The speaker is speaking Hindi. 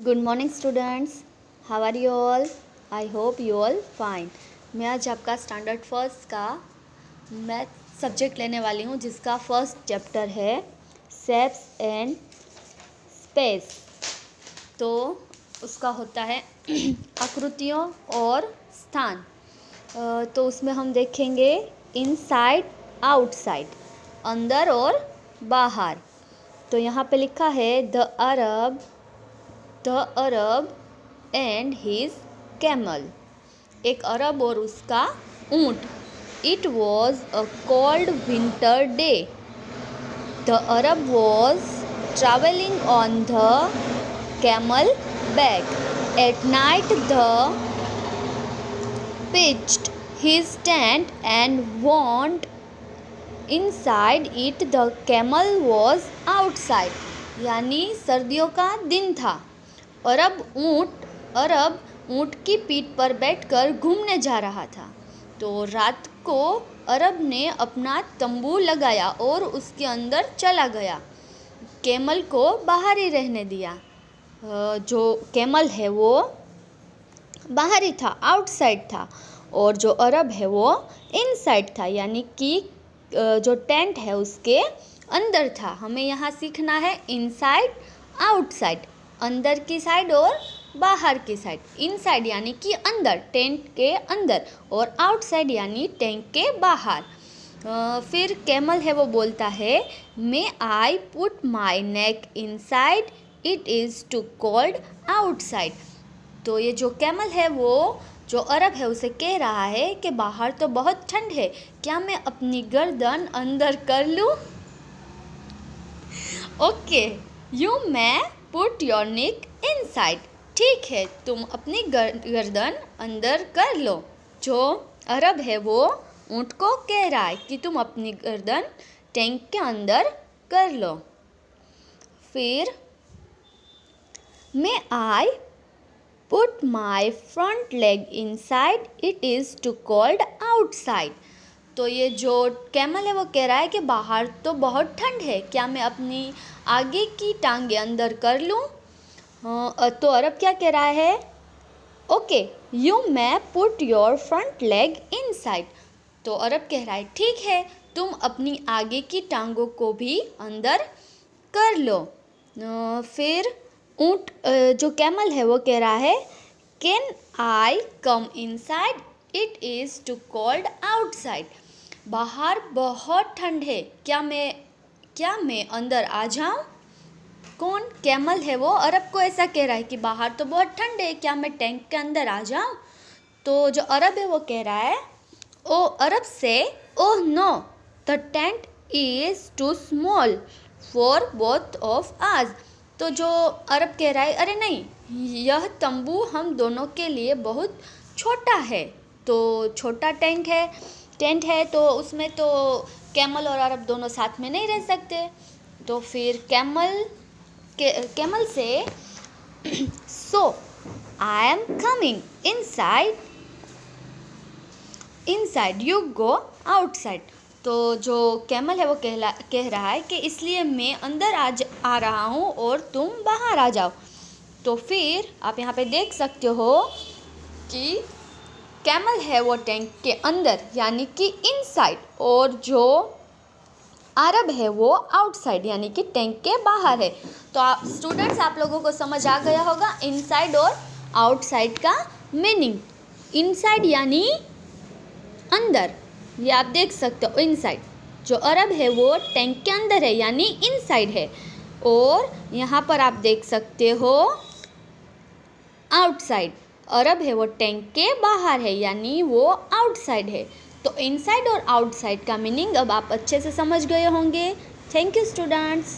Good morning students, how are you all? I hope you all fine. मैं आज आपका स्टैंडर्ड फर्स्ट का मैथ सब्जेक्ट लेने वाली हूँ, जिसका फर्स्ट चैप्टर है शेप्स एंड स्पेस। तो उसका होता है आकृतियों और स्थान। तो उसमें हम देखेंगे इनसाइड आउटसाइड, अंदर और बाहर। तो यहाँ पे लिखा है the Arab and his camel. एक अरब और उसका ऊँट। It was a cold winter day. The Arab was travelling on the camel back. At night the pitched his tent and warned inside it the camel was outside। यानी सर्दियों का दिन था। अरब ऊँट की पीठ पर बैठकर घूमने जा रहा था। तो रात को अरब ने अपना तंबू लगाया और उसके अंदर चला गया। कैमल को बाहर ही रहने दिया। जो कैमल है वो बाहर ही था, आउटसाइड था, और जो अरब है वो इनसाइड था, यानी कि जो टेंट है उसके अंदर था। हमें यहाँ सीखना है इनसाइड आउटसाइड, अंदर की साइड और बाहर की साइड। इनसाइड यानी कि अंदर, टेंट के अंदर, और आउटसाइड यानी टेंट के बाहर। फिर कैमल है वो बोलता है may I put my neck inside, it is too cold outside. तो ये जो कैमल है वो जो अरब है उसे कह रहा है कि बाहर तो बहुत ठंड है, क्या मैं अपनी गर्दन अंदर कर लूँ? Okay, you may put your neck inside. ठीक है, तुम अपनी गर्दन अंदर कर लो। जो अरब है वो ऊँट को कह रहा है कि तुम अपनी गर्दन टैंक के अंदर कर लो। फिर मे आई Put my front leg inside, it is too cold outside। तो ये जो कैमल है वो कह रहा है कि बाहर तो बहुत ठंड है, क्या मैं अपनी आगे की टांगे अंदर कर लूँ? तो अरब क्या कह रहा है? Okay, you may put your front leg inside. तो अरब कह रहा है ठीक है, तुम अपनी आगे की टांगों को भी अंदर कर लो। फिर ऊँट जो कैमल है वो कह रहा है can I come inside, it is too cold outside. बाहर बहुत ठंड है, क्या मैं अंदर आ जाऊँ? कौन? कैमल है वो अरब को ऐसा कह रहा है कि बाहर तो बहुत ठंड है, क्या मैं टैंक के अंदर आ जाऊँ? तो जो अरब है वो कह रहा है अरब से oh no, the tent is too small for both of us. तो जो अरब कह रहा है अरे नहीं, यह तंबू हम दोनों के लिए बहुत छोटा है। तो छोटा टेंट है तो उसमें तो कैमल और अरब दोनों साथ में नहीं रह सकते। तो फिर कैमल से so I am coming inside you go outside. तो जो कैमल है वो कह रहा है कि इसलिए मैं अंदर आ रहा हूँ और तुम बाहर आ जाओ। तो फिर आप यहाँ पे देख सकते हो कि कैमल है वो टैंक के अंदर यानी कि इनसाइड, और जो अरब है वो आउटसाइड यानी कि टैंक के बाहर है। तो आप स्टूडेंट्स, आप लोगों को समझ आ गया होगा इनसाइड और आउटसाइड का मीनिंग। इनसाइड यानी अंदर, ये आप देख सकते हो इनसाइड। जो अरब है वो टैंक के अंदर है यानी इनसाइड है, और यहाँ पर आप देख सकते हो आउटसाइड। अरब है वो टैंक के बाहर है यानी वो आउटसाइड है। तो इनसाइड और आउटसाइड का मीनिंग अब आप अच्छे से समझ गए होंगे। Thank you students.